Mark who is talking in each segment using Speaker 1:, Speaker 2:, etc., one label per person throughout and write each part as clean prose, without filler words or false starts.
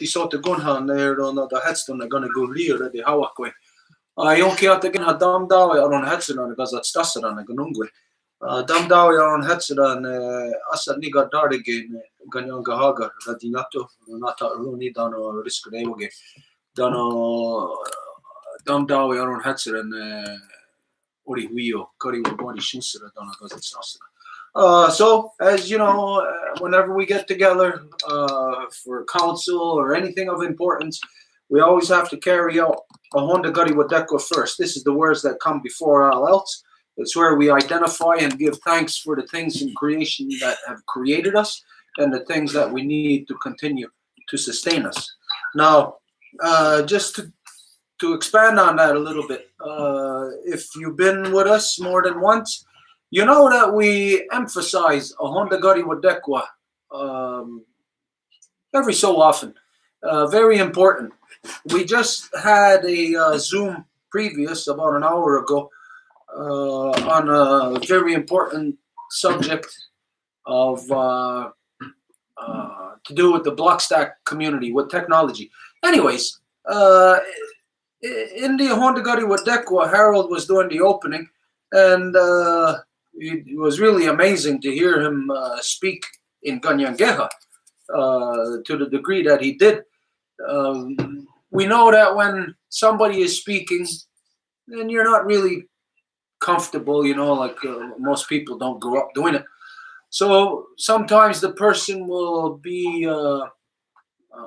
Speaker 1: Isot gunhan na da headstone gonna go rear the hawakwe. Jonki at again had dam dawe on headstone because that's tassan and gunungwe. Dam dawe on headstone asa niga dardige ganyanga hagar radinato nata runi dano risk nemoge dano dam dawe on headstone ori huio kari body shinsera dano because it's tassan. So, as you know, whenever we get together for council or anything of importance, we always have to carry out a Honda Gari Wadeko first. This is the words that come before all else. It's where we identify and give thanks for the things in creation that have created us and the things that we need to continue to sustain us. Now, just to expand on that a little bit, if you've been with us more than once, you know that we emphasize a Honda Gari Wadekwa every so often. Very important. We just had a Zoom previous about an hour ago on a very important subject of to do with the Blockstack community, with technology. Anyways, in the Honda Gari Wadekwa, Harold was doing the opening, and it was really amazing to hear him speak in Kanienkeha to the degree that he did. We know that when somebody is speaking, then you're not really comfortable, like most people don't grow up doing it. So sometimes the person will be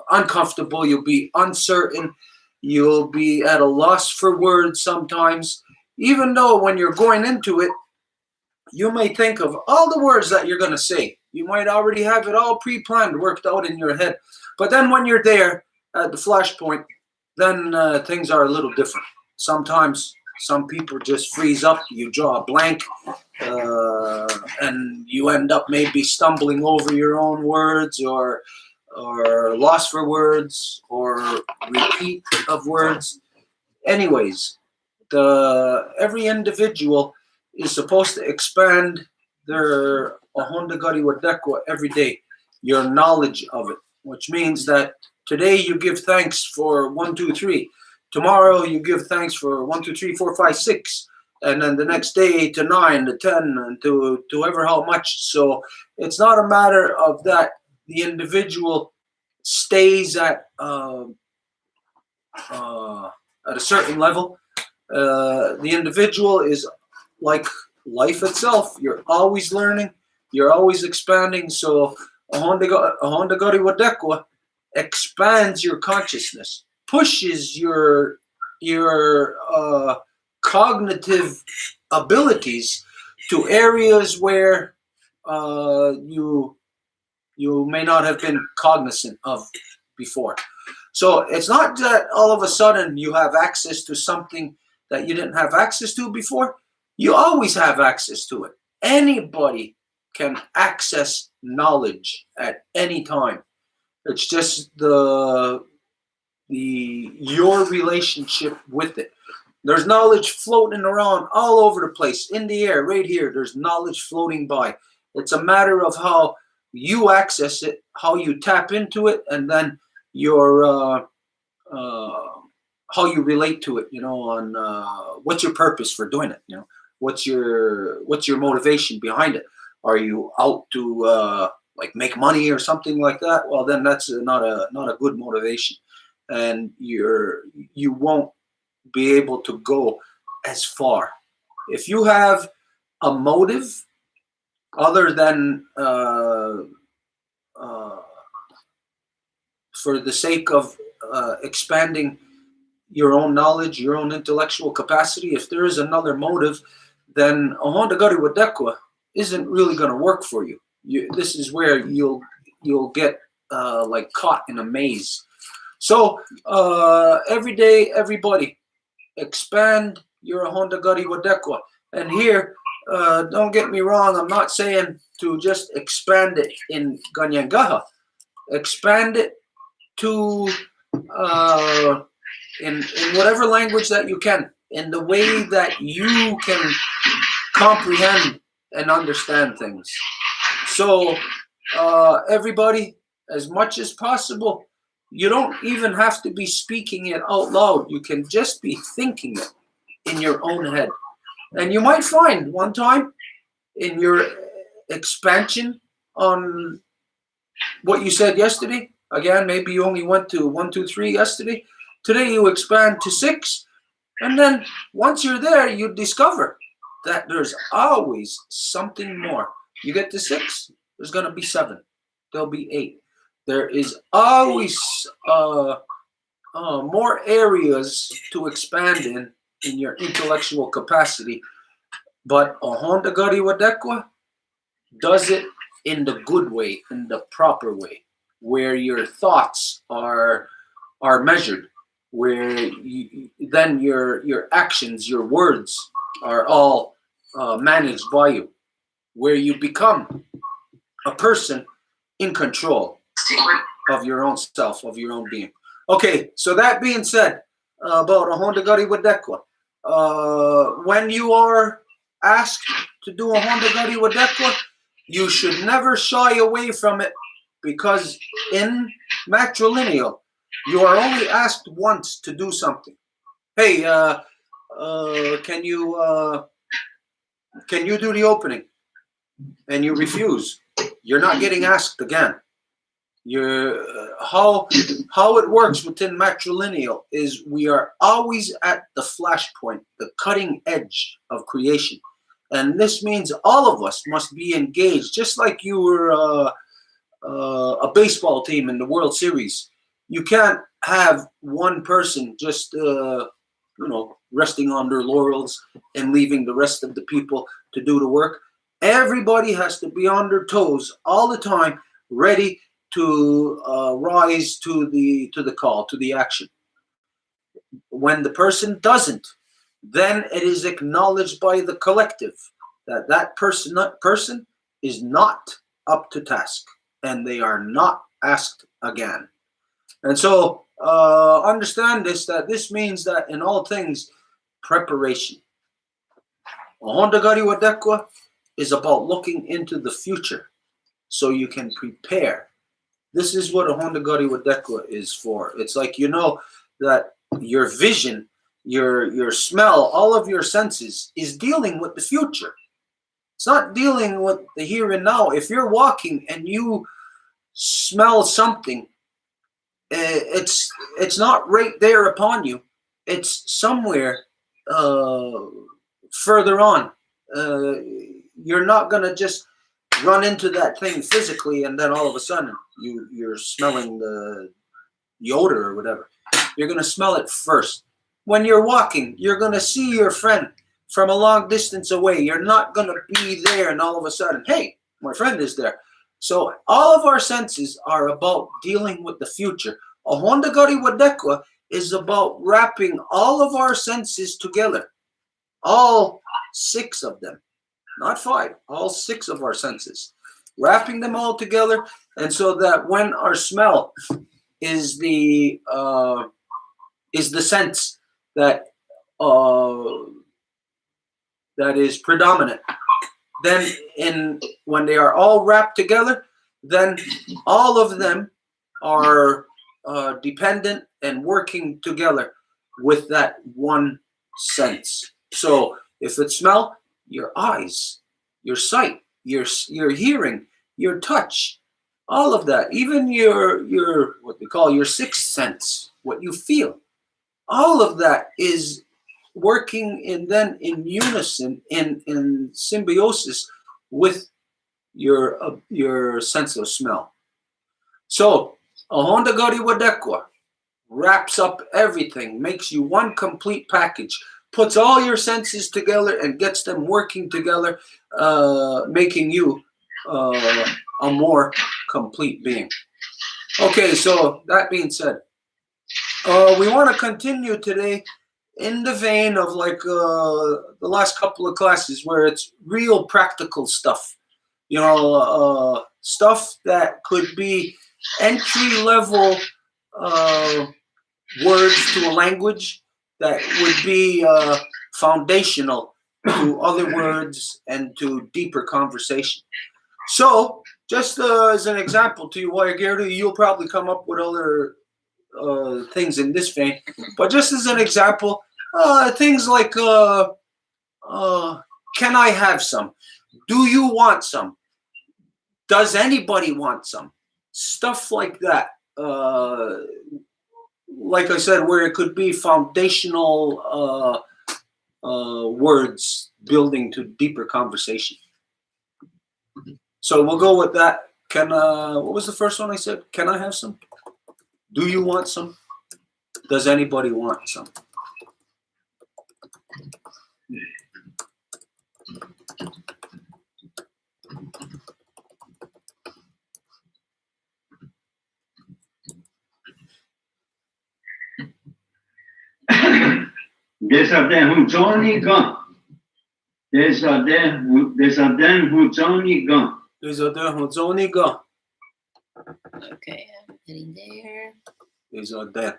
Speaker 1: uncomfortable, you'll be uncertain, you'll be at a loss for words sometimes, even though when you're going into it, you may think of all the words that you're going to say. You might already have it all pre-planned, worked out in your head. But then when you're there at the flashpoint, then things are a little different. Sometimes some people just freeze up, you draw a blank, and you end up maybe stumbling over your own words or lost for words or repeat of words. Anyways, every individual is supposed to expand their Honda Gari Wadekwa every day, your knowledge of it, which means that today you give thanks for 1, 2, 3. Tomorrow you give thanks for 1, 2, 3, 4, 5, 6, and then the next day to 9, to 10, and to ever how much. So it's not a matter of that the individual stays at a certain level. The individual is like life itself. You're always learning, you're always expanding. So a Honda Gari Wadekwa expands your consciousness, pushes your cognitive abilities to areas where you may not have been cognizant of before. So it's not that all of a sudden you have access to something that you didn't have access to before. You always have access to it. Anybody can access knowledge at any time. It's just your relationship with it. There's knowledge floating around all over the place, in the air, right here. There's knowledge floating by. It's a matter of how you access it, how you tap into it, and then your how you relate to it. On what's your purpose for doing it. What's your motivation behind it? Are you out to like make money or something like that? Well, then that's not a good motivation, and you won't be able to go as far. If you have a motive other than for the sake of expanding your own knowledge, your own intellectual capacity, if there is another motive, then a Honda Gari Wadekwa isn't really going to work for you. This is where you'll get like caught in a maze. So every day, everybody, expand your Honda Gari Wadekwa. And here, don't get me wrong, I'm not saying to just expand it in Kanienkeha. Expand it to in whatever language that you can, in the way that you can comprehend and understand things. So everybody, as much as possible, You don't even have to be speaking it out loud. You can just be thinking it in your own head. And you might find one time in your expansion on what you said yesterday, again, maybe you only went to 1, 2, 3 yesterday. Today you expand to 6. And then once you're there, you discover that there's always something more. You get to 6, there's going to be 7. There'll be 8. There is always more areas to expand in your intellectual capacity. But a Honda Gari Wadekwa does it in the good way, in the proper way, where your thoughts are measured, where then your actions, your words are all managed by you, where you become a person in control of your own self, of your own being. Okay, so that being said, about a Honda Gari Wadekwa, when you are asked to do a Honda Gari Wadekwa, you should never shy away from it, because in matrilineal, you are only asked once to do something. Hey, can you do the opening? And you refuse. You're not getting asked again. You're how it works within matrilineal is we are always at the flashpoint, the cutting edge of creation. And this means all of us must be engaged, just like you were a baseball team in the World Series. You can't have one person just, resting on their laurels and leaving the rest of the people to do the work. Everybody has to be on their toes all the time, ready to rise to the call, to the action. When the person doesn't, then it is acknowledged by the collective that person is not up to task, and they are not asked again. And so understand this, that this means that in all things, preparation. A Honda Gari Wadekwa is about looking into the future so you can prepare. This is what a Honda Gari Wadekwa is for. It's like, that your vision, your smell, all of your senses is dealing with the future. It's not dealing with the here and now. If you're walking and you smell something, it's not right there upon you. It's somewhere further on. You're not going to just run into that thing physically and then all of a sudden you're smelling the odor or whatever. You're going to smell it first. When you're walking, you're going to see your friend from a long distance away. You're not going to be there and all of a sudden, hey, my friend is there. So all of our senses are about dealing with the future. A Honda Gari Wadekwa is about wrapping all of our senses together. All 6 of them. Not 5, all 6 of our senses. Wrapping them all together, and so that when our smell is the sense that is predominant, then when they are all wrapped together, then all of them are dependent and working together with that one sense. So if it's smell, your eyes, your sight, your hearing, your touch, all of that, even your what they call your sixth sense, what you feel, all of that is working in unison, in symbiosis with your sense of smell. So a Honda Gari Wadekwa wraps up everything, makes you one complete package, puts all your senses together and gets them working together, making you a more complete being. Okay, so that being said, we want to continue today in the vein of like the last couple of classes where it's real practical stuff. Stuff that could be entry-level words to a language that would be foundational to other words and to deeper conversation. So, just as an example to you, Gary, you'll probably come up with other things in this vein. But just as an example, things like, can I have some? Do you want some? Does anybody want some? Stuff like that. Like I said, where it could be foundational words building to deeper conversation. So we'll go with that. What was the first one I said? Can I have some? Do you want some? Does anybody want some?
Speaker 2: Desade Hujoni Gan. Desade Hujoni Gan.
Speaker 1: Desade Hujoni Gan.
Speaker 3: Okay, I'm getting there.
Speaker 1: Desade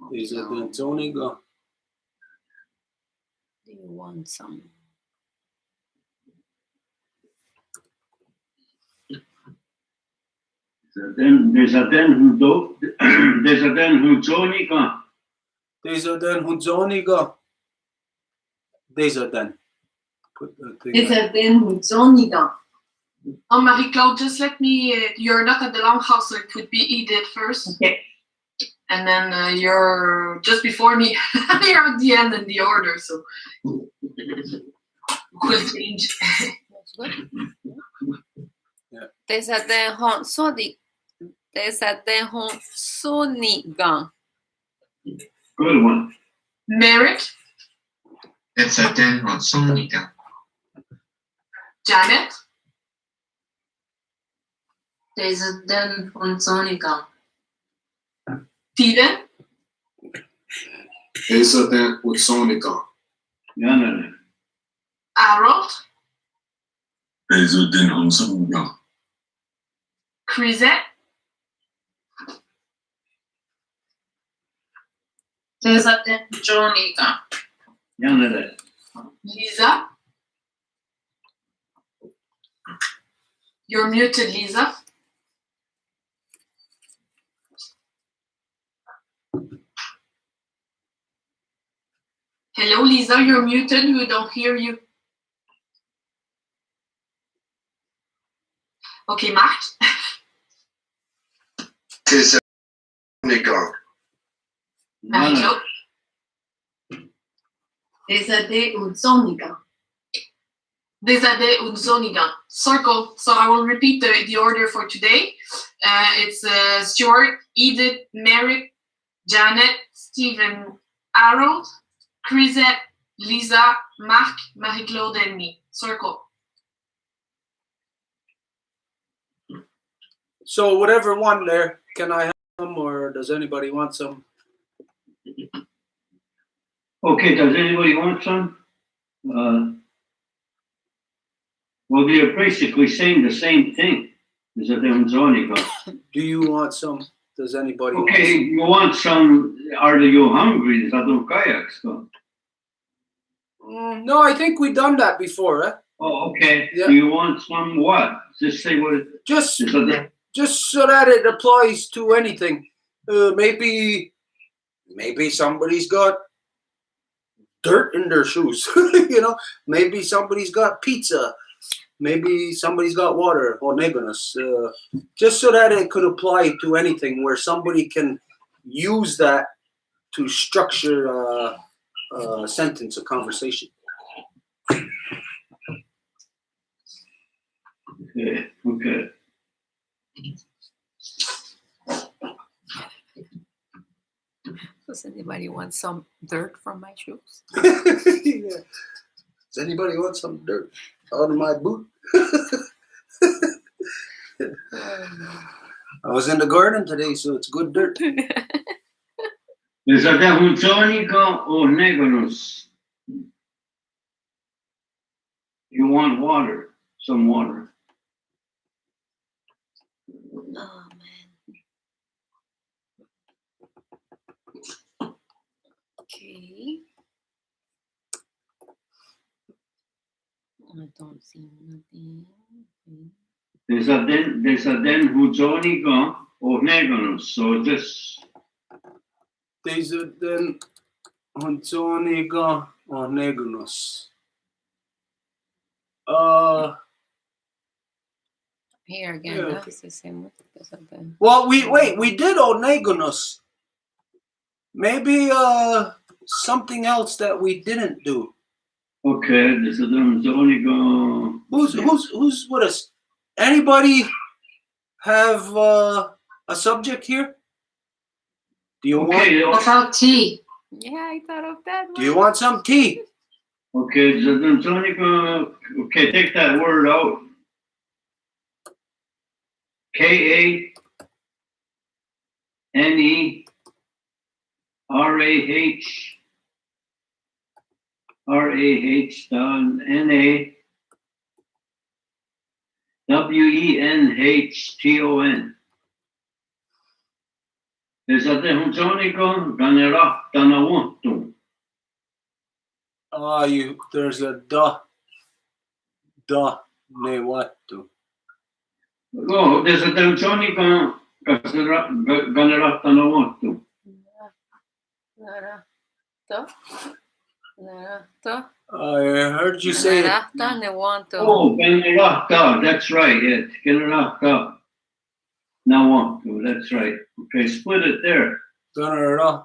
Speaker 1: Hujoni Gan.
Speaker 3: Do you want some?
Speaker 2: Desaden Hujoni Gan.
Speaker 1: Desaden Hujoni Gan. Desaden. Put the thing.
Speaker 4: Desaden Hujoni Gan. Oh, Marie-Claude, just let me, you're not at the longhouse, so it would be Edith first.
Speaker 5: Okay.
Speaker 4: And then you're just before me. You're at the end in the order, so we'll change.
Speaker 3: That's good.
Speaker 1: Yeah.
Speaker 3: Desade Honsonigan.
Speaker 2: Good one.
Speaker 4: Merritt,
Speaker 5: Desaden Honsonigan.
Speaker 4: Janet,
Speaker 6: Desaden Honsonigan.
Speaker 4: Steven,
Speaker 7: Desaden Honsonigan.
Speaker 2: Yanane.
Speaker 4: Harold,
Speaker 7: Desaden Honsonigan.
Speaker 4: Chrisette,
Speaker 6: Desaden Hujonigan.
Speaker 2: Yanane.
Speaker 4: Lisa. You're muted, Lisa. Hello, Lisa, you're muted. We don't hear you. Okay, Mark.
Speaker 7: Desaden Honsonigan.
Speaker 4: Marie-Claude.
Speaker 6: Desaden Hujonigan.
Speaker 4: Desade Unzonigan. Circle. So I will repeat the order for today. It's Stuart, Edith, Merritt, Janet, Stephen, Harold, Chrisette, Lisa, Mark, Marie-Claude, and me. Circle.
Speaker 1: So whatever one there, can I have some or does anybody want some?
Speaker 2: Okay, does anybody want some? Well, they're basically saying the same thing. Desaden Hujoni Gan.
Speaker 1: Do you want some? Does anybody
Speaker 2: Okay, you want some? Are you hungry? Desaden Kayaks Gan.
Speaker 1: No, I think we've done that before, eh?
Speaker 2: Oh, okay.
Speaker 1: Yeah.
Speaker 2: Do you want some what? Just say what.
Speaker 1: Just
Speaker 2: Desaden.
Speaker 1: so that it applies to anything. Maybe somebody's got dirt in their shoes. You know, maybe somebody's got pizza. Maybe somebody's got water or negonos. Just so that it could apply to anything where somebody can use that to structure a sentence, a conversation.
Speaker 2: Okay.
Speaker 3: Does anybody want some dirt from my shoes?
Speaker 1: Yeah. Does anybody want some dirt out of my boot? I was in the garden today, so it's good dirt.
Speaker 2: Desaden Hujoni Gan or negonos. You want water, some water.
Speaker 3: Oh man. Okay. I don't see nothing.
Speaker 2: Desaden Hujoni Gan or negonos. So just
Speaker 1: Deze den Huntsoniga or Negunus.
Speaker 3: Here again,
Speaker 1: Yeah,
Speaker 3: no?
Speaker 1: okay.
Speaker 3: It's the same word. There's something.
Speaker 1: Well, we did Onegunus. Maybe something else that we didn't do.
Speaker 2: Okay, this is Huntsoniga.
Speaker 1: Who's with us? Anybody have a subject here? Do you
Speaker 2: Okay,
Speaker 6: What about tea?
Speaker 3: Yeah, I thought of that one.
Speaker 1: Do you want some tea?
Speaker 2: okay, this is Huntsoniga. Okay, take that word out. Kanenerah, Nawenhton. Is that the Huntsoniga? Ganera Danawanto.
Speaker 1: There's a ne what to.
Speaker 2: Oh, there's a Huntsoniga. Ganera Danawanto.
Speaker 3: Narata. Narata.
Speaker 1: I heard you say it.
Speaker 3: Narata ne want to.
Speaker 2: Oh, Ganera, that's right. Yes, Ganera Nawanto. That's right. Okay, split it there.
Speaker 1: Gunner.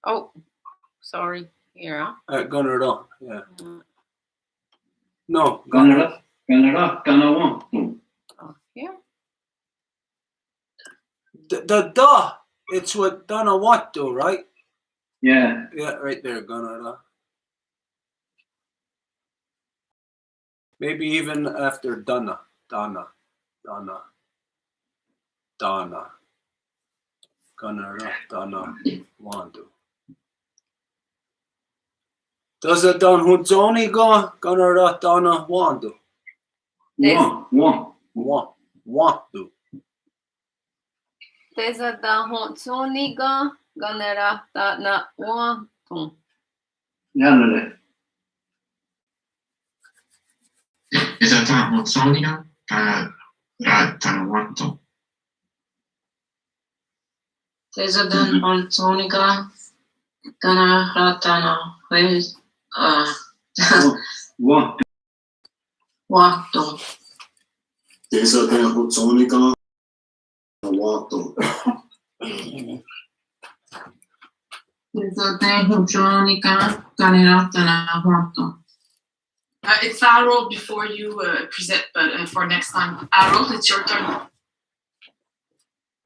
Speaker 3: Oh, sorry. Here, huh?
Speaker 1: Gunner. Yeah. No,
Speaker 2: Ganera Danawanto.
Speaker 3: Oh, here.
Speaker 1: The it's what Donna what to, right?
Speaker 2: Yeah.
Speaker 1: Yeah, right there, Gunner. Maybe even after Donna. Gunner. Donna want to. Does it Don Hunzoni go? Gunner Donna want to. Want to.
Speaker 3: Teza da Huntsoniga. Ganera da na want to.
Speaker 2: None
Speaker 5: Esatto, Huntsoniga, Tanawanto.
Speaker 6: Tezadan Huntsoniga. Gana Ratana. Where's
Speaker 2: What?
Speaker 6: Wato?
Speaker 7: Tesa den Huntsoniga, Wato.
Speaker 6: Tezadan Huntsoniga. Gana Ratana Wato.
Speaker 4: It's Harold before you present, but for next time. Harold, it's your turn.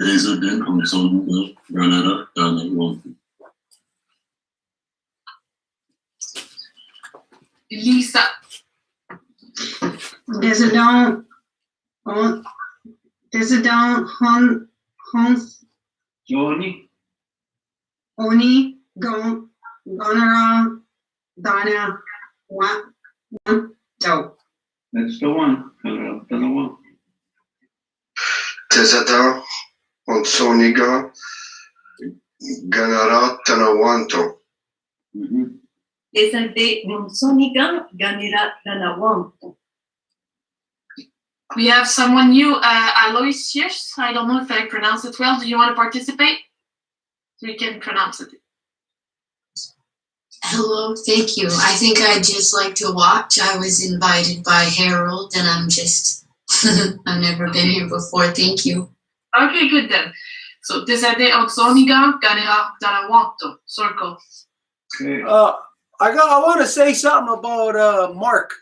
Speaker 7: Tesa den Huntsoniga, Ganera Danawanto.
Speaker 4: Lisa.
Speaker 8: Desidon
Speaker 2: Johnny?
Speaker 8: Oni Gonara Dana Wanto.
Speaker 2: That's the one. Danawanto.
Speaker 7: Tesa den Huntsoniga, Ganera Danawanto.
Speaker 6: Desde Huntsoniga. Ganira Danawanto.
Speaker 4: We have someone new, Aloysius. I don't know if I pronounce it well. Do you want to participate? We can pronounce it.
Speaker 9: Hello, thank you. I think I'd just like to watch. I was invited by Harold and I'm just, I've never been here before. Thank you.
Speaker 4: Okay, good then. So, Desde Huntsoniga, Ganera Danawanto. Circle.
Speaker 2: Okay.
Speaker 1: I want to say something about Mark.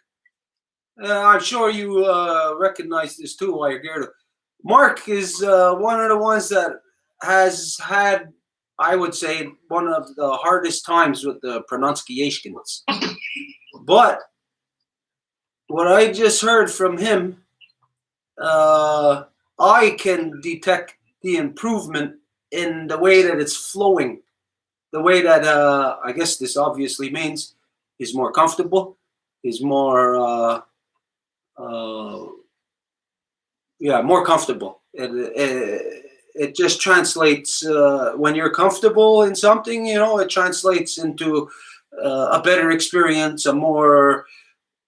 Speaker 1: I'm sure you recognize this too while you're here. Mark is one of the ones that has had, I would say, one of the hardest times with the pronunciations. But what I just heard from him, I can detect the improvement in the way that it's flowing. The way that I guess this obviously means he's more comfortable. He's more more comfortable. It just translates when you're comfortable in something, it translates into a better experience, a more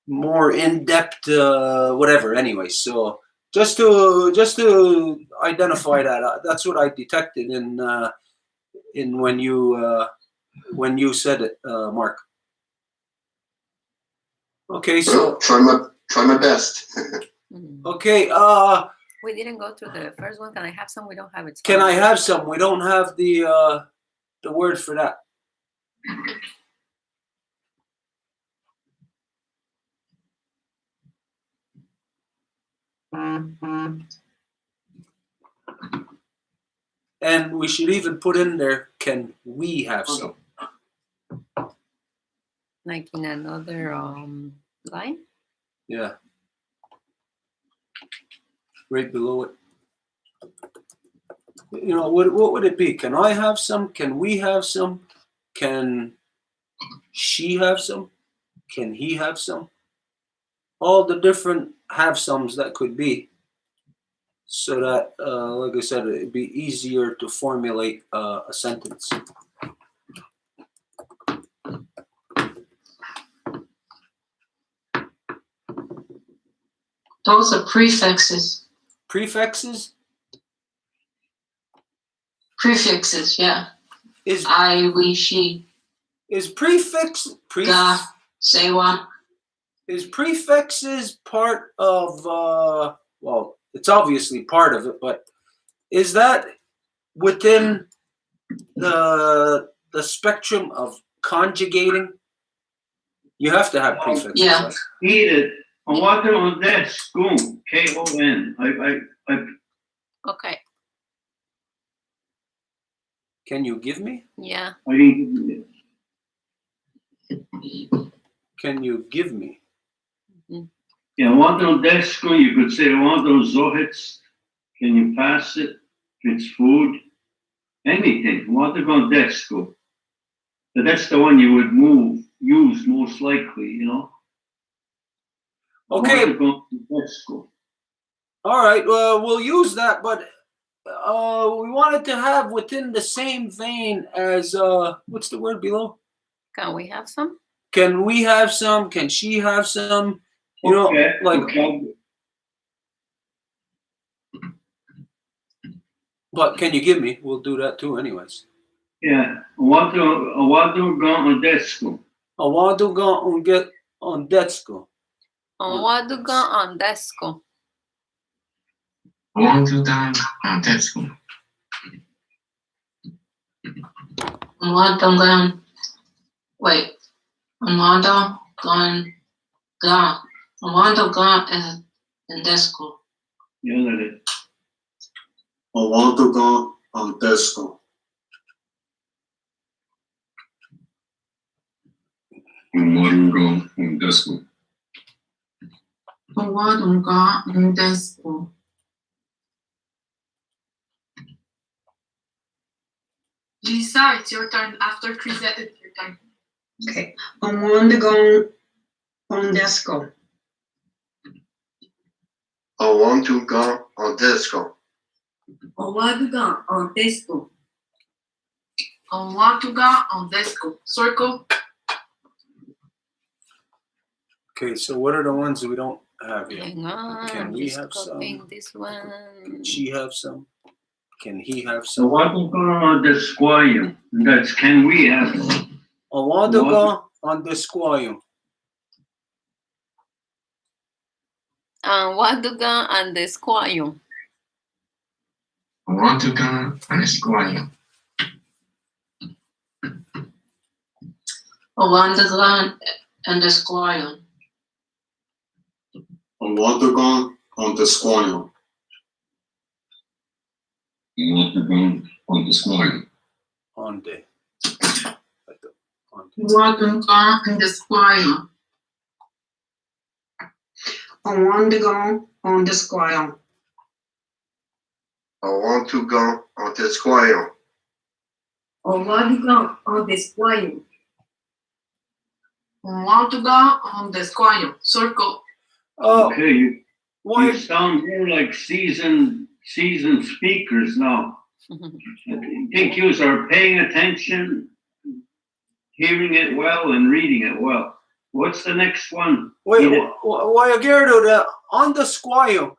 Speaker 1: in-depth whatever. Anyway, so Just to identify that. That's what I detected in when you said it, Mark. Okay, so
Speaker 7: Try my best.
Speaker 1: okay.
Speaker 3: We didn't go through the first one. Can I have some? We don't have it.
Speaker 1: Can I have some? We don't have the word for that. And we should even put in there, can we have some?
Speaker 3: Like in another line?
Speaker 1: Yeah. Right below it. You know, what would it be? Can I have some? Can we have some? Can she have some? Can he have some? All the different have somes that could be. So that, like I said, it'd be easier to formulate a sentence.
Speaker 6: Those are prefixes.
Speaker 1: Prefixes
Speaker 6: Prefixes, yeah.
Speaker 1: is
Speaker 6: I, we, she, ga, sewa.
Speaker 1: Is prefixes part of well, it's obviously part of it, but is that within the spectrum of conjugating? You have to have prefixes.
Speaker 6: Yeah.
Speaker 1: Right?
Speaker 2: Eat it. I want it on that spoon. K-O-N.
Speaker 3: Okay.
Speaker 1: Can you give me?
Speaker 3: Yeah.
Speaker 1: Can you give me?
Speaker 2: Yeah, I want it on that spoon. You could say, I want those zohits. Can you pass it? It's food. Anything. I want it on that spoon. But that's the one you would use most likely, you know?
Speaker 1: Okay. All right. We'll use that, but we wanted to have within the same vein as what's the word below?
Speaker 3: Can we have some?
Speaker 1: Can we have some? Can she have some? You know, like. But can you give me? We'll do that too, anyways.
Speaker 2: Yeah. I want to go on desco.
Speaker 1: I want to go and get on desco.
Speaker 3: On what to go on desco?
Speaker 5: I want to dance on Tesco.
Speaker 6: Wait. Amanda gone. Amanda gone in desco.
Speaker 2: Yeah, that is.
Speaker 7: I want to go on Tesco.
Speaker 5: I want to go on Tesco.
Speaker 6: Amanda gone in desco.
Speaker 4: Lisa, it's your turn. After Chrisette, it's your turn.
Speaker 8: Okay. I want to go on Desco.
Speaker 7: I want to go on Tesco.
Speaker 4: On want to go on desco. On want to go on desco. Circle.
Speaker 1: Okay, so what are the ones that we don't have here?
Speaker 3: Hang on.
Speaker 1: Can we
Speaker 3: just
Speaker 1: have
Speaker 3: copying
Speaker 1: some?
Speaker 3: this one.
Speaker 1: Can she have some? Can he have
Speaker 2: I
Speaker 1: some?
Speaker 2: want to go on the squire. That's can we have it?
Speaker 1: I want to go on the squire.
Speaker 3: What to go on the squire?
Speaker 5: I want to go on Esquire.
Speaker 6: Amanda gone in the squire.
Speaker 7: I want to go on the squire.
Speaker 5: I want to go on the Squire.
Speaker 1: On the.
Speaker 6: What to go in the squire.
Speaker 8: I want to go on the squire.
Speaker 7: I want to go on the squire.
Speaker 4: On want to go on the squire. On want to go on the squire. Circle.
Speaker 2: Okay, you
Speaker 1: Why?
Speaker 2: sound more like seasoned speakers now. I think you are paying attention, hearing it well, and reading it well. What's the next one?
Speaker 1: Wait, why Gerardo, on the squire?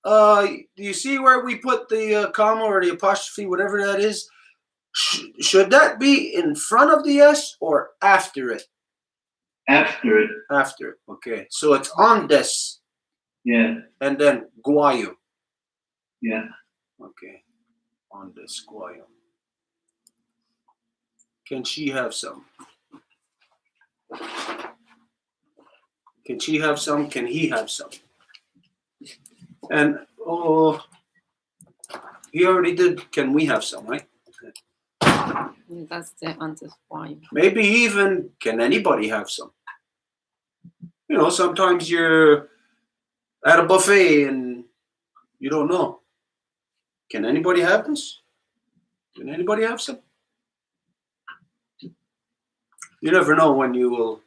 Speaker 1: Do you see where we put the comma or the apostrophe, whatever that is? Should that be in front of the S or after it?
Speaker 2: After it.
Speaker 1: After it. Okay. So it's on des.
Speaker 2: Yeah.
Speaker 1: And then guayo.
Speaker 2: Yeah.
Speaker 1: Okay. On des guayo. Can she have some? Can she have some? Can he have some? And he already did. Can we have some, right?
Speaker 3: That's the answer. Why?
Speaker 1: Maybe even, can anybody have some? You know, sometimes you're at a buffet and you don't know. Can anybody have this? Can anybody have some? You never know when you will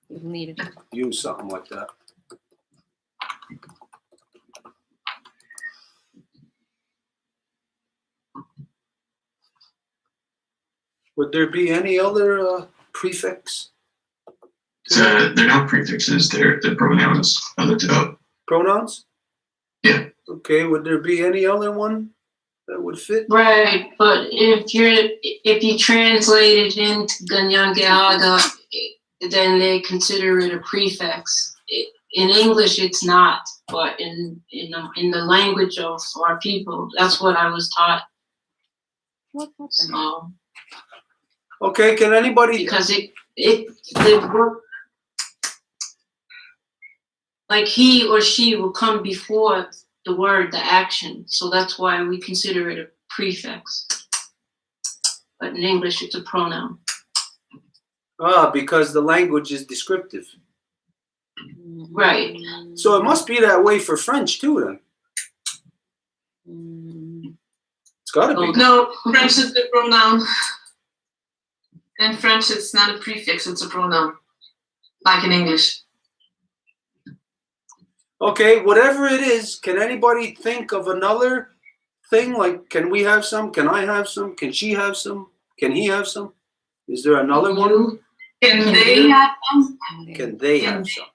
Speaker 3: You need it.
Speaker 1: use something like that. Would there be any other prefix?
Speaker 5: They're not prefixes, they're pronouns. I looked it up.
Speaker 1: Pronouns?
Speaker 5: Yeah.
Speaker 1: Okay, would there be any other one that would fit?
Speaker 6: Right, but if you translate it into Kanienkeha, then they consider it a prefix. In English, it's not, but in the language of our people, that's what I was taught.
Speaker 3: What happened?
Speaker 6: So
Speaker 1: Okay, can anybody?
Speaker 6: because the word, like he or she will come before the word, the action. So that's why we consider it a prefix. But in English, it's a pronoun.
Speaker 1: Because the language is descriptive.
Speaker 6: Right.
Speaker 1: So it must be that way for French too, then. It's got to be.
Speaker 4: No, French is the pronoun. In French, it's not a prefix, it's a pronoun. Like in English.
Speaker 1: Okay, whatever it is, can anybody think of another thing? Like, can we have some? Can I have some? Can she have some? Can he have some? Is there another one?
Speaker 4: Can they have them?
Speaker 1: Can they
Speaker 4: Can
Speaker 1: have
Speaker 4: they?
Speaker 1: some?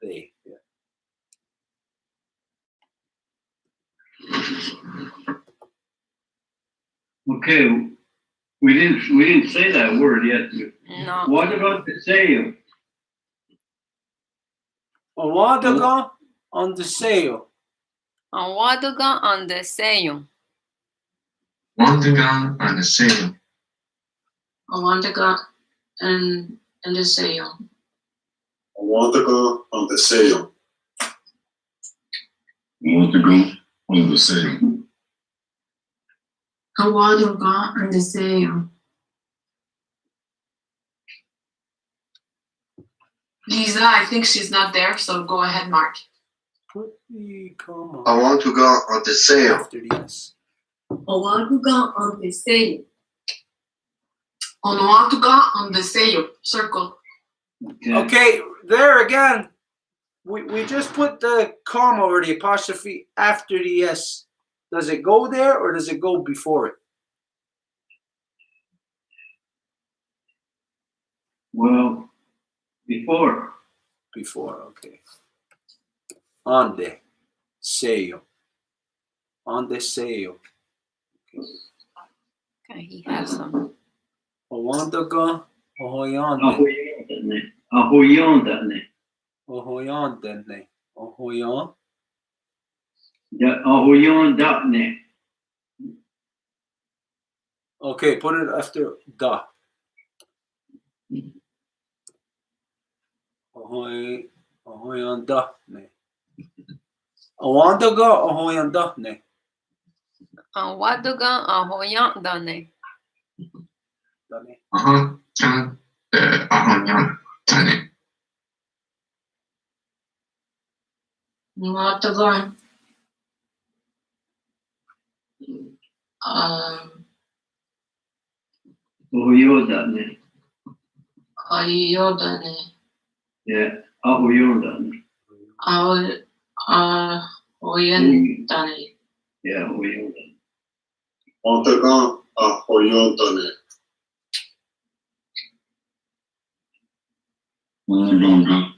Speaker 1: They, yeah.
Speaker 2: Okay. We didn't say that word yet.
Speaker 3: No.
Speaker 2: What about the sale?
Speaker 1: Owadaga on the sale.
Speaker 3: Awaduga on the seyo.
Speaker 5: Wandaga on the sale.
Speaker 6: Awandaka and the sayo.
Speaker 7: I want to go on the sale.
Speaker 5: I want to go on the sale.
Speaker 8: Awaduga and the sayo.
Speaker 4: Lisa, I think she's not there, so go ahead, Mark.
Speaker 1: Put the comma
Speaker 7: I want to go on the sale.
Speaker 1: after the S.
Speaker 8: Awaduga on the sayo.
Speaker 4: Onoatuga on the seyo. Circle.
Speaker 1: Okay, there again. We just put the comma or the apostrophe after the S. Does it go there or does it go before it?
Speaker 2: Well, before.
Speaker 1: Before, okay. Ande, seyo. Ande seyo.
Speaker 3: Okay, he has some.
Speaker 1: Owandaga, ohoyande.
Speaker 2: Ahoyondane. Ahoyondane.
Speaker 1: Ohoyandene. Ohoyan.
Speaker 2: Ahoyondane.
Speaker 1: Okay, put it after da. Ohoyandane. Owandaga, ohoyandane.
Speaker 3: Awaduga ahoyan dane.
Speaker 1: Dane.
Speaker 5: Ahonyan tane.
Speaker 6: Awataga.
Speaker 2: Ahoyondane.
Speaker 6: Ayodane.
Speaker 2: Yeah. Ahoyondane.
Speaker 6: Oyendane.
Speaker 2: Yeah, ahoyondane.
Speaker 7: Want to go ahoyondane.
Speaker 5: Wandaga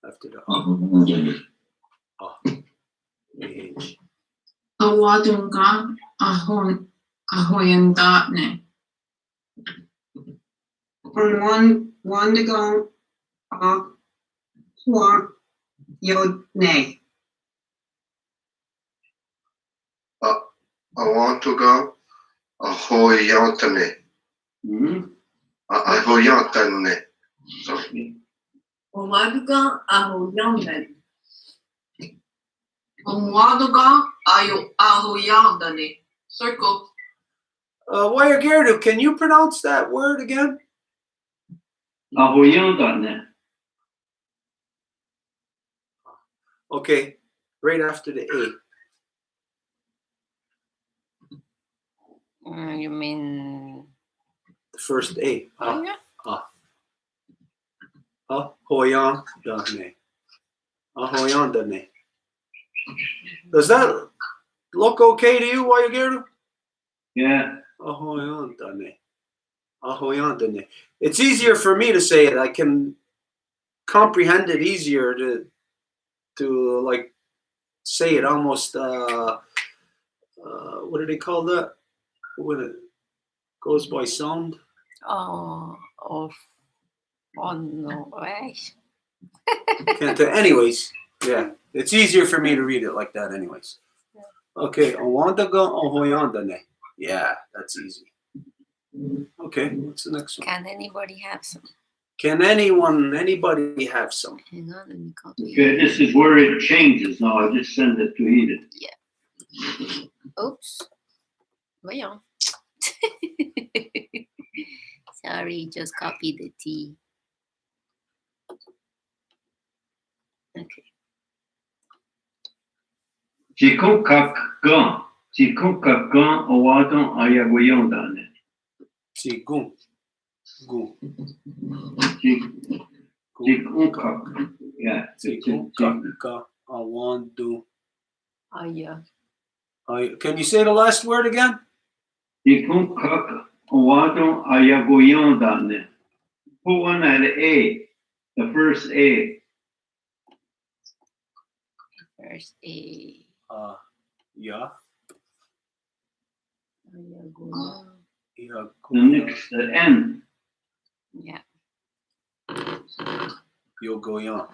Speaker 1: After the
Speaker 5: ahonyan.
Speaker 1: Age.
Speaker 8: Awadunga ahoyandane. On one to go ahwa yodne.
Speaker 10: I want to go ahoyantane. Ahoyantane. Sorry.
Speaker 4: Omaduga ahoyandane. Omaduga ahoyandane. Circle.
Speaker 1: Wayagerdu, can you pronounce that word again?
Speaker 2: Ahoyandane.
Speaker 1: Okay, right after the A.
Speaker 3: You mean?
Speaker 1: The first A.
Speaker 3: Yeah.
Speaker 1: Ahoyandane. Ahoyandane. Does that look okay to you, Wayagerdu?
Speaker 2: Yeah.
Speaker 1: Ahoyandane. Ahoyandane. It's easier for me to say it. I can comprehend it easier to like say it almost what do they call that when it goes by sound?
Speaker 3: Oh no.
Speaker 1: Anyways, yeah, it's easier for me to read it like that anyways. Okay, Owandaga Ahoyandane. Yeah, that's easy. Okay, what's the next one?
Speaker 3: Can anybody have some?
Speaker 1: Can anybody have some?
Speaker 3: Hang on, let me copy.
Speaker 2: Okay, this is where it changes now. I just send it to Edith.
Speaker 3: Oops. Voyons. Sorry, just copy the T. Okay.
Speaker 2: Chikukakan owadon ayagoyondane.
Speaker 1: Chigun. Gu.
Speaker 2: Chikukak. Yeah.
Speaker 1: Chikukaka awandu.
Speaker 3: Yeah.
Speaker 1: Can you say the last word again?
Speaker 2: Chikukak owadon ayagoyondane. Put one at A. The first A.
Speaker 3: First A.
Speaker 1: Yeah.
Speaker 2: The next, the N.
Speaker 3: Yeah.
Speaker 1: Yogoyan.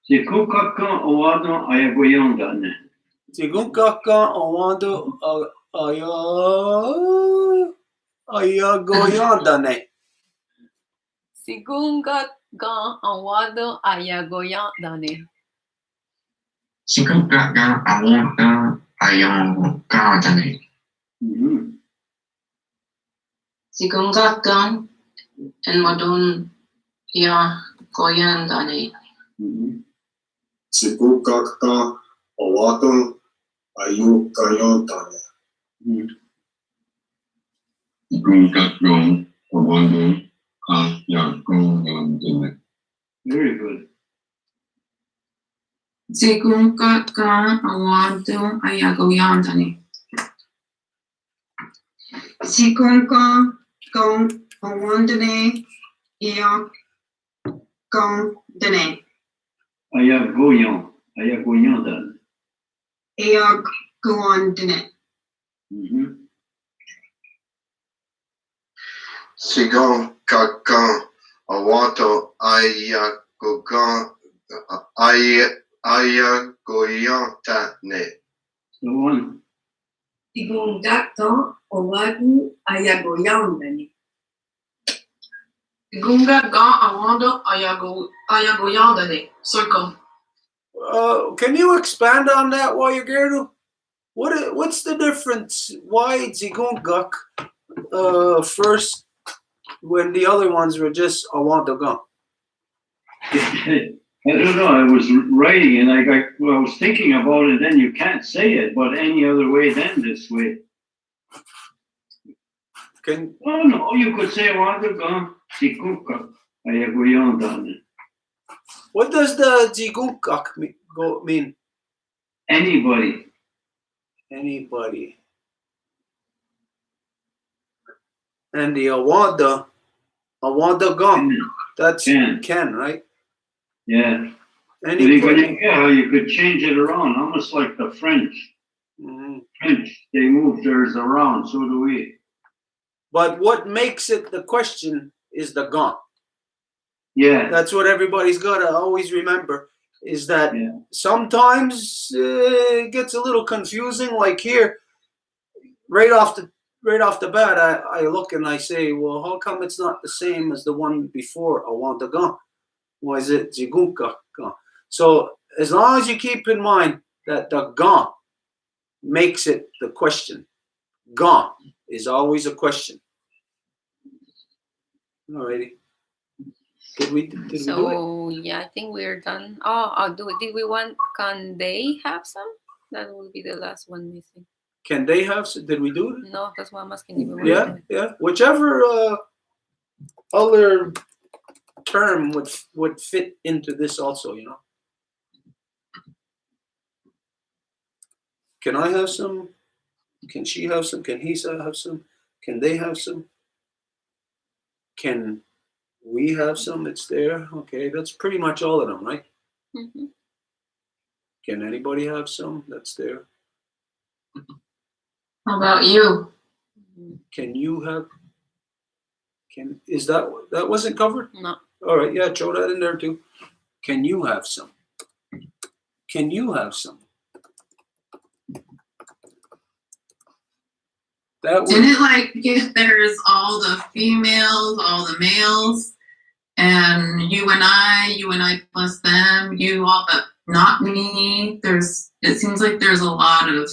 Speaker 2: Chikukakan owadon ayagoyondane.
Speaker 1: Chikunkaka awando ayagoyandane.
Speaker 3: Sigunga gan awado ayagoyandane.
Speaker 5: Chikukaga awonda ayongadane.
Speaker 6: Sigungakan and wadon ya goyandane.
Speaker 10: Chikukaka awadon ayukayantane.
Speaker 5: Chikukaga awonda ayagoyandane.
Speaker 2: Very good.
Speaker 8: Sigungakan awado ayagoyandane. Sigungakan awandane ayagondane.
Speaker 2: Ayagoyondane.
Speaker 8: Ayagondane.
Speaker 10: Sigon kakan awato ayagoyantane.
Speaker 2: The one.
Speaker 4: Sigungakan owadu ayagoyandane. Sigungakan awado ayagoyandane. Circle.
Speaker 1: Can you expand on that, Wayagerdu? What's the difference? Why Zigungak first when the other ones were just Awandagan?
Speaker 2: I don't know. I was writing and I was thinking about it. Then you can't say it, but any other way than this way. Oh no, you could say Awandagan Chikuka ayagoyondane.
Speaker 1: What does the Zigungak mean?
Speaker 2: Anybody.
Speaker 1: Anybody. And the Awandagan. That's Ken, right?
Speaker 2: Yeah. But
Speaker 1: Any
Speaker 2: in
Speaker 1: place.
Speaker 2: Kanienkeha, you could change it around, almost like the French.
Speaker 1: Mhm.
Speaker 2: French, they move theirs around, so do we.
Speaker 1: But what makes it the question is the gone.
Speaker 2: Yeah.
Speaker 1: That's what everybody's got to always remember, is that
Speaker 2: Yeah.
Speaker 1: sometimes it gets a little confusing. Like here, right off the bat, I look and I say, well, how come it's not the same as the one before? I want the gone. Why is it Zigunka? So as long as you keep in mind that the gone makes it the question, gone is always a question. Alrighty. Did we do it?
Speaker 3: So yeah, I think we're done. Oh, did we want? Can they have some? That will be the last one missing.
Speaker 1: Can they have some? Did we do it?
Speaker 3: No, that's why I'm asking you.
Speaker 1: Yeah. Whichever other term would fit into this also, you know. Can I have some? Can she have some? Can he have some? Can they have some? Can we have some? It's there. Okay, that's pretty much all of them, right?
Speaker 3: Mm-hmm.
Speaker 1: Can anybody have some? That's there.
Speaker 6: How about you?
Speaker 1: Can you have? Is that wasn't covered?
Speaker 3: No.
Speaker 1: All right, yeah, throw that in there too. Can you have some? Can you have some? That
Speaker 4: Isn't
Speaker 1: would,
Speaker 4: it like if there's all the females, all the males, and you and I plus them, you all but not me? It seems like there's a lot of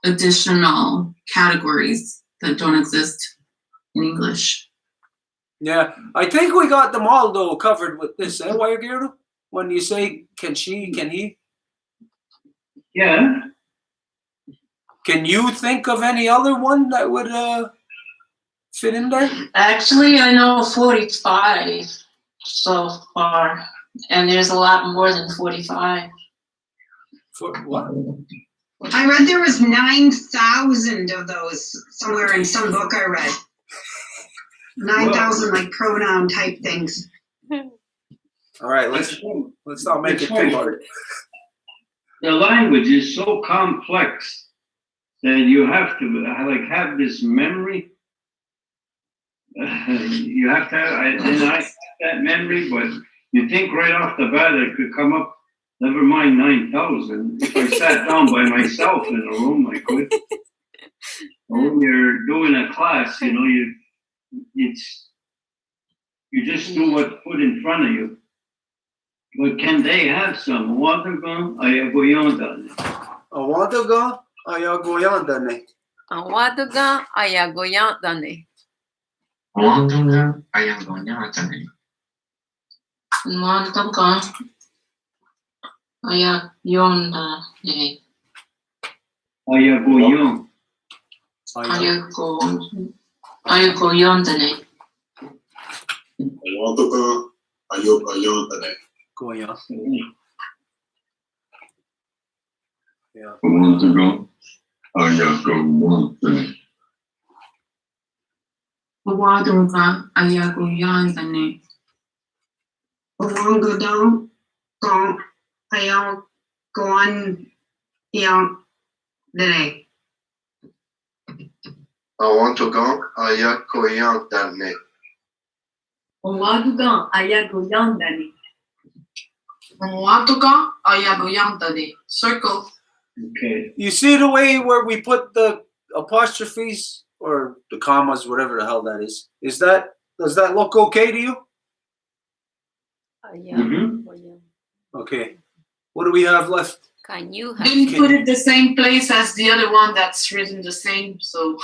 Speaker 4: additional categories that don't exist in English.
Speaker 1: yeah. I think we got them all though covered with this, eh, Wire when you say can she, can he?
Speaker 2: Yeah.
Speaker 1: Can you think of any other one that would fit in there?
Speaker 6: Actually, I know 45 so far, and there's a lot more than 45.
Speaker 1: For what?
Speaker 8: I read there was 9,000 of those somewhere in some book I read. 9,000 like pronoun type things.
Speaker 1: All right, let's not make it too hard.
Speaker 2: The language is so complex that you have to have this memory. You have to have, and I have that memory, but you think right off the bat it could come up. Never mind 9,000. If I sat down by myself in a room, I could. But when you're doing a class, you know, you just do what's put in front of you. But can they have some? Wataga ayagoyondane.
Speaker 1: Awadaga ayagoyandane.
Speaker 3: Awadaga ayagoyandane.
Speaker 5: Wandunga ayagoyandane.
Speaker 6: Mantaga ayagoyondane.
Speaker 2: Ayagoyon.
Speaker 6: Ayagoyondane.
Speaker 5: Wandunga ayagoyandane.
Speaker 1: Goya. Yeah.
Speaker 5: Wandunga ayagoyandane.
Speaker 4: Awaduga ayagoyandane.
Speaker 8: Owangadong gong ayong goan yang dene.
Speaker 10: I want to go. Ayakoyandane.
Speaker 4: Awaduga ayagoyandane. Awaduga ayagoyandane. Circle.
Speaker 2: Okay.
Speaker 1: You see the way where we put the apostrophes or the commas, whatever the hell that is. Does that look okay to you? Okay. What do we have left?
Speaker 3: Can you have?
Speaker 4: Didn't put it the same place as the other one that's written the same, so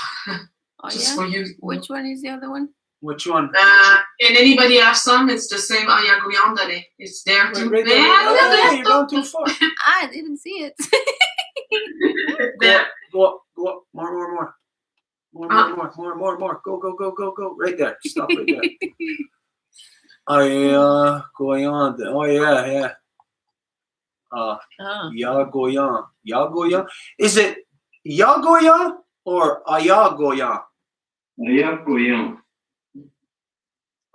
Speaker 4: just for you.
Speaker 3: Which one is the other one?
Speaker 1: Which one?
Speaker 4: Can anybody have some? It's the same ayagoyandane. It's there too.
Speaker 1: Right there. Hey, you're going too far.
Speaker 3: I didn't see it.
Speaker 4: There.
Speaker 1: Go up. More. More. Go. Right there. Stop right there. Ayagoyan. Oh yeah. Yagoyan. Is it Yagoyan or Ayagoyan?
Speaker 2: Ayagoyon.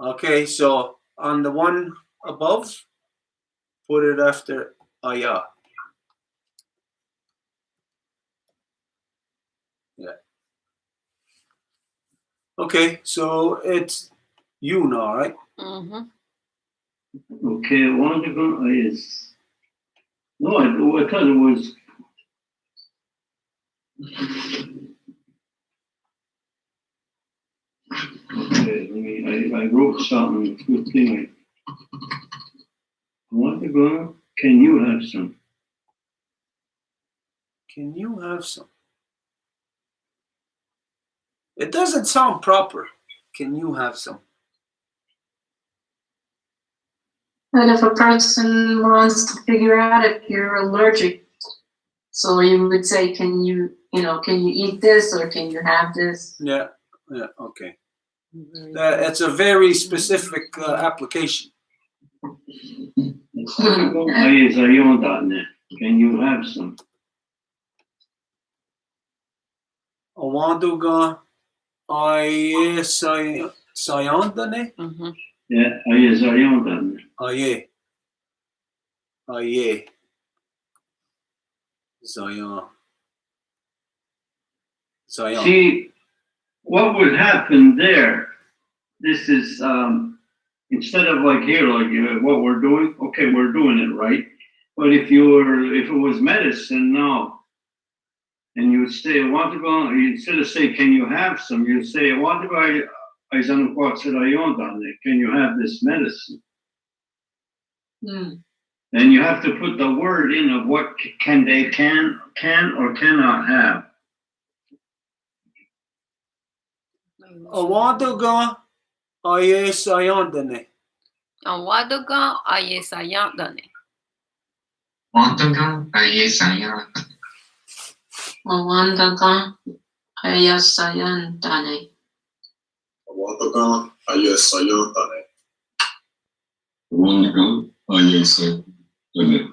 Speaker 1: Okay, so on the one above, Put it after aya. Yeah. Okay, so it's you now, right?
Speaker 3: Mm-hmm.
Speaker 2: Okay, I want to go is. No, I thought it was. Okay, I wrote something. Good thing. I want to go. Can you have some?
Speaker 1: Can you have some? It doesn't sound proper. Can you have some?
Speaker 6: And if a person wants to figure out if you're allergic, so you would say, can you eat this or can you have this?
Speaker 1: Yeah, okay. It's a very specific application.
Speaker 2: Can you have some?
Speaker 1: Awanduga aye sayandane?
Speaker 3: Mm-hmm.
Speaker 2: Yeah, ayezayondan.
Speaker 1: Aye. Aye. Zayan. Zayan.
Speaker 2: See, what would happen there? This is instead of like here, like what we're doing. Okay, we're doing it right. But if it was medicine, no. And you would say, I want to go. Instead of say, can you have some? You say, I want to go. Can you have this medicine? Then you have to put the word in of what can or cannot have.
Speaker 1: Awanduga aye sayandane.
Speaker 3: Awaduga ayesayandane.
Speaker 5: Wantaga ayesaya.
Speaker 6: Mawandaga ayasayandane.
Speaker 10: Wantaga ayesayantane.
Speaker 7: Wandaga ayesayandane.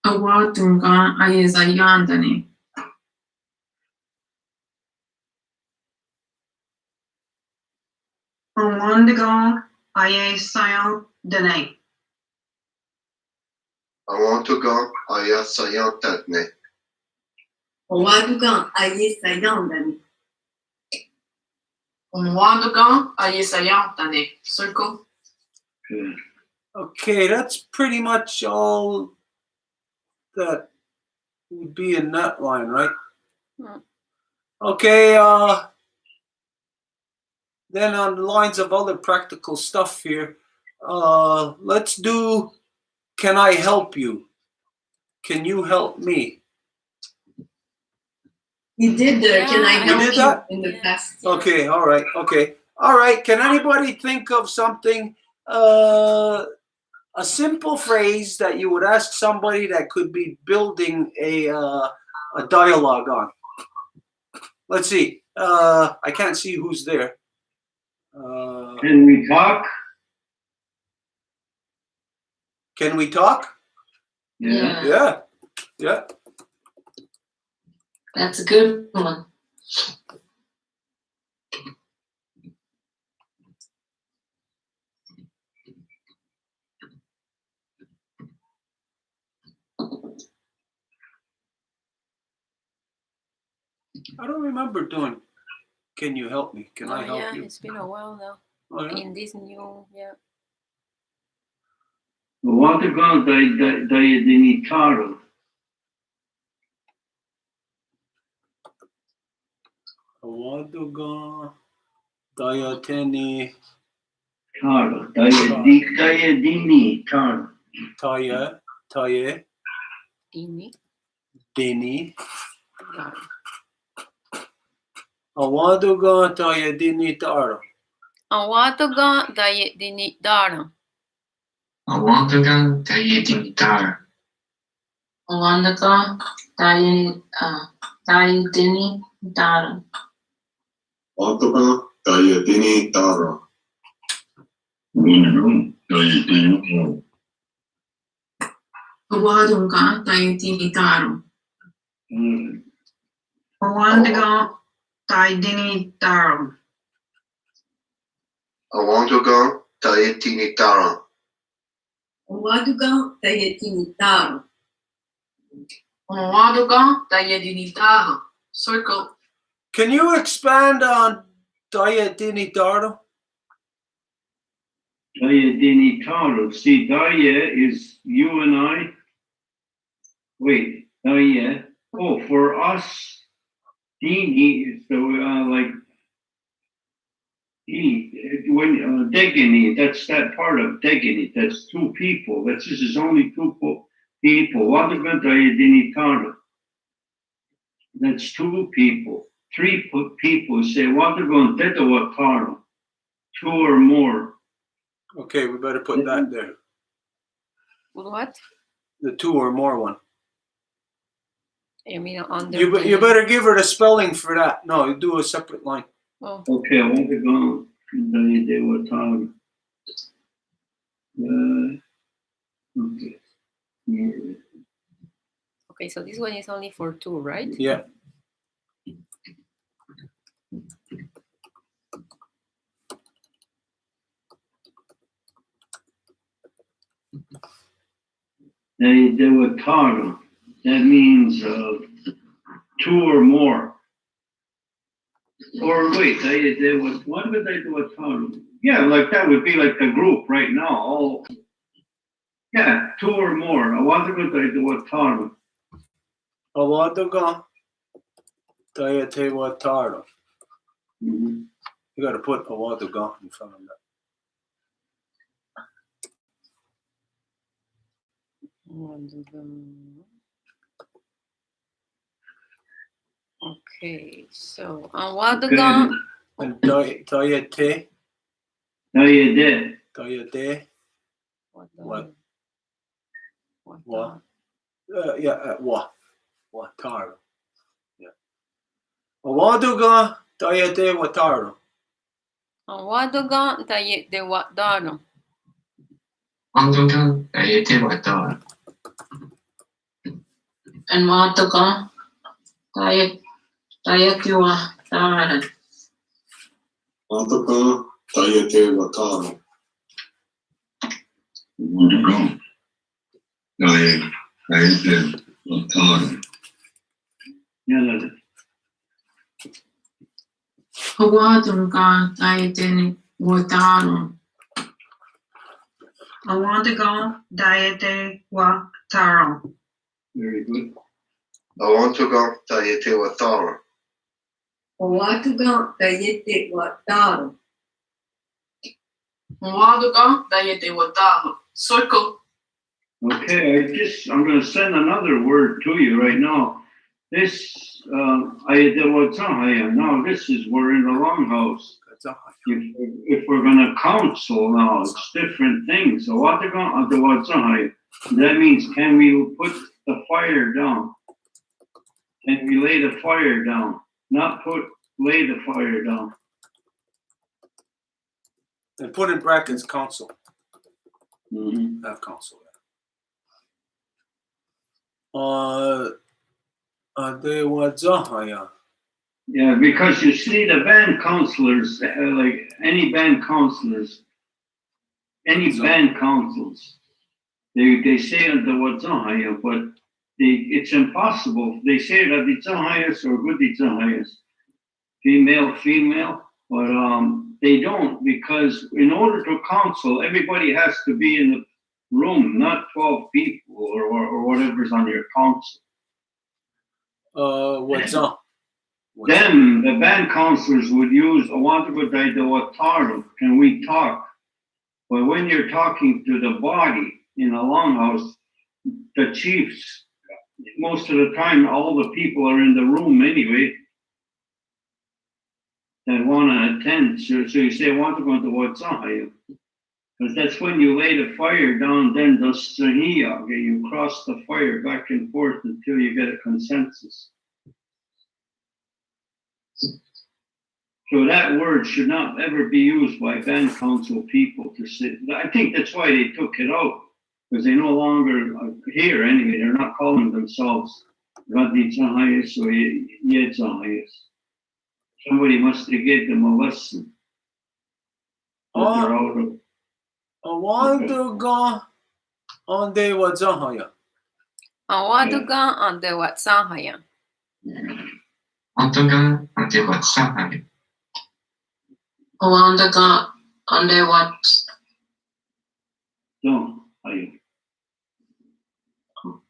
Speaker 4: Awatunga ayezayandane.
Speaker 8: Awandaga aye sayandane.
Speaker 10: Awantaga ayesayantane.
Speaker 9: Owadugan ayesayandane.
Speaker 6: Mawandaga ayasayandane. Circle.
Speaker 1: Okay, that's pretty much all that would be in that line, right? Okay, then on the lines of other practical stuff here, let's do can I help you? Can you help me?
Speaker 9: You did the can I
Speaker 1: We
Speaker 9: help
Speaker 1: did
Speaker 9: you
Speaker 1: that?
Speaker 9: in the past.
Speaker 1: Okay, all right, okay. All right, can anybody think of something, a simple phrase that you would ask somebody that could be building a dialogue on? Let's see. I can't see who's there.
Speaker 2: Can we talk?
Speaker 1: Can we talk?
Speaker 2: Yeah.
Speaker 1: Yeah.
Speaker 6: That's a good one.
Speaker 1: I don't remember doing. Can you help me? Can I help you?
Speaker 3: It's been a while now.
Speaker 1: Oh, yeah?
Speaker 3: In this new,
Speaker 2: Wantaga dayedinitaro.
Speaker 1: Awaduga dayateni
Speaker 2: Taro. Dayedinitaro.
Speaker 1: taye
Speaker 3: Ini.
Speaker 1: dini. Awaduga dayedini taro.
Speaker 3: Awaduga dayedini daram.
Speaker 5: Wantaga dayedinitara.
Speaker 6: Mawandaga dayedini daram.
Speaker 10: Wantaga dayedinitara.
Speaker 7: Wandaga dayedinitaro.
Speaker 4: Awadunga dayedinitaro.
Speaker 8: Awandaga dayedinitaro.
Speaker 10: Awantaga Tayetinitara.
Speaker 9: Owaduga Tayetinitaro.
Speaker 6: Onwaduga Dayedinitaro. Circle.
Speaker 1: Can you expand on Tayetinitaro?
Speaker 2: Dayedinitaro. See, Daya is you and I. Wait, Daya. Oh, for us, Dini is the like when Degini. That's that part of Degini. That's two people. This is only two people. Wadaga Dayedinitaro. That's two people. Three people say Wadaga Dedawataro. Two or more.
Speaker 1: Okay, we better put that there.
Speaker 3: What?
Speaker 1: The two or more one.
Speaker 3: You mean under?
Speaker 1: You better give her the spelling for that. No, you do a separate line.
Speaker 3: Oh.
Speaker 2: Okay, I want to go. They were talking. Okay.
Speaker 3: Okay, so this one is only for two, right?
Speaker 1: Yeah.
Speaker 2: They were talking. That means two or more. Or wait, they would. What would they do with talking? Yeah, like that would be like the group right now. All. Yeah, two or more. I want to go to what talking.
Speaker 1: Awaduga Tayetewataro. You got to put Awaduga in front of that.
Speaker 3: Okay, so Awaduga.
Speaker 1: And Tayete.
Speaker 2: Dayede.
Speaker 1: Tayete. What?
Speaker 3: What?
Speaker 1: Wataro. Yeah. Awaduga Tayetewataro.
Speaker 3: Awaduga Tayetewataro.
Speaker 5: Wadaga Tayetewataro.
Speaker 6: And Wadaga Dayetiwataro.
Speaker 7: Wadaga Dayetewataro. Wadaga Dayetewataro.
Speaker 2: Yeah,
Speaker 4: Owaduga Tayetinitaro. Owaduga Tayetinitaro.
Speaker 2: very good.
Speaker 10: Awantuga Tayetewatara.
Speaker 9: Owaduga Tayetinitaro.
Speaker 6: Onwaduga Dayetiwataro. Circle.
Speaker 2: Okay, I'm going to send another word to you right now. This, now this is, we're in the longhouse. If we're going to counsel now, it's different things. So that means, can we put the fire down? Can we lay the fire down? Not lay the fire down.
Speaker 1: And put in brackets council. Have council.
Speaker 2: Yeah, because you see the band counselors, like any band counselors, any band councils, they say the Wadzahaya, but it's impossible. They say that it's Zahayas or good Zahayas, female, but they don't, because in order to counsel, everybody has to be in the room, not 12 people or whatever's on your council.
Speaker 1: What's up?
Speaker 2: Then the band counselors would use can we talk? But when you're talking to the body in a longhouse, the chiefs, most of the time, all the people are in the room anyway that want to attend. So you say, I want to go to Watsahaya. Because that's when you lay the fire down, then the Sahiya, okay, you cross the fire back and forth until you get a consensus. So that word should not ever be used by band council people to sit. I think that's why they took it out, because they no longer here anyway. They're not calling themselves Radhi Zahayas or Yed Zahayas. Somebody must have given them a lesson. They're out of
Speaker 1: Awanduga onde wadzahaya.
Speaker 3: Awaduga ande watsahaya.
Speaker 5: Ontoga ante watsahaya.
Speaker 6: Owandaga ande wat
Speaker 2: Don't. Are you?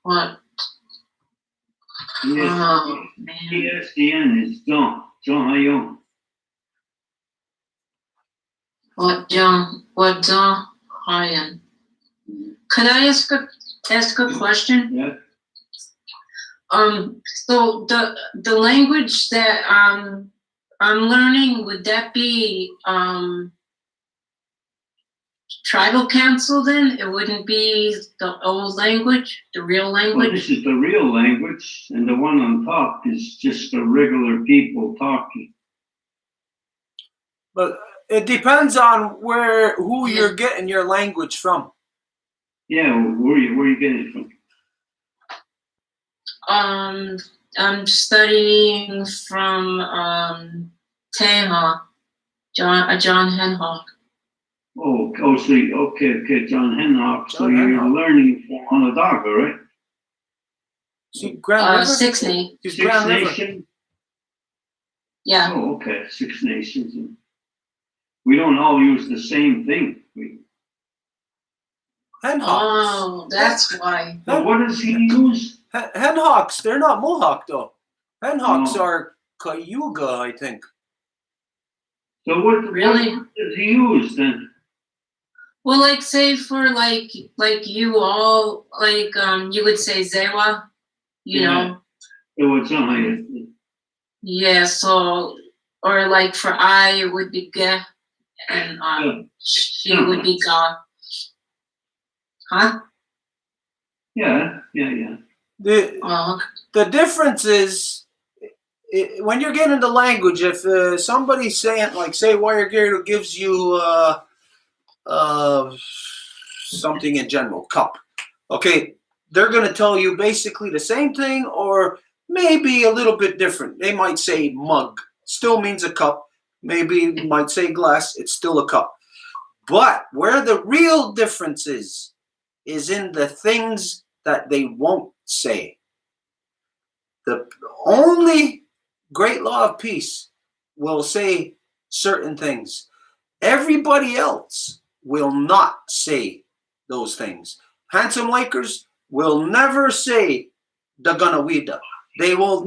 Speaker 6: what?
Speaker 2: Yes.
Speaker 6: Oh man.
Speaker 2: ESDN is don't. Don't are you?
Speaker 6: What Hayan? Could I ask a question?
Speaker 2: Yeah.
Speaker 6: So the language that I'm learning, would that be tribal council then? It wouldn't be the old language, the real
Speaker 2: Well,
Speaker 6: language?
Speaker 2: this is the real language, and the one on top is just the regular people talking.
Speaker 1: But it depends on who you're getting your language from.
Speaker 2: Yeah, where you getting it from?
Speaker 6: I'm studying from Teha, John Henhock.
Speaker 2: Oh, so okay, John Henhock. So
Speaker 1: John
Speaker 2: you're
Speaker 1: Henhock.
Speaker 2: learning from Onondaga, right?
Speaker 1: See, Grand River?
Speaker 6: Six Nations.
Speaker 1: She's
Speaker 2: Six
Speaker 1: Grand River.
Speaker 2: Nations.
Speaker 6: Yeah.
Speaker 2: Oh, okay, Six Nations. We don't all use the same thing.
Speaker 1: Henhawks.
Speaker 6: Oh, that's why.
Speaker 2: But what does he use?
Speaker 1: Henhawks, they're not Mohawk though. Henhawks
Speaker 2: No.
Speaker 1: are Cayuga, I think.
Speaker 2: So what
Speaker 6: Really?
Speaker 2: does he use then?
Speaker 6: Well, like say for like you all you would say Zewa, you know.
Speaker 2: It was something.
Speaker 6: Yeah, so or like for I it would be Ge and she would be Ga. Huh?
Speaker 2: Yeah.
Speaker 1: The difference is when you're getting the language, if somebody's saying, like, say, Wiregator gives you something in general, cup, okay, they're going to tell you basically the same thing or maybe a little bit different. They might say mug, still means a cup. Maybe might say glass, it's still a cup. But where the real difference is in the things that they won't say. The only Great Law of Peace will say certain things. Everybody else will not say those things. Handsome Lakers will never say Daganawida. They will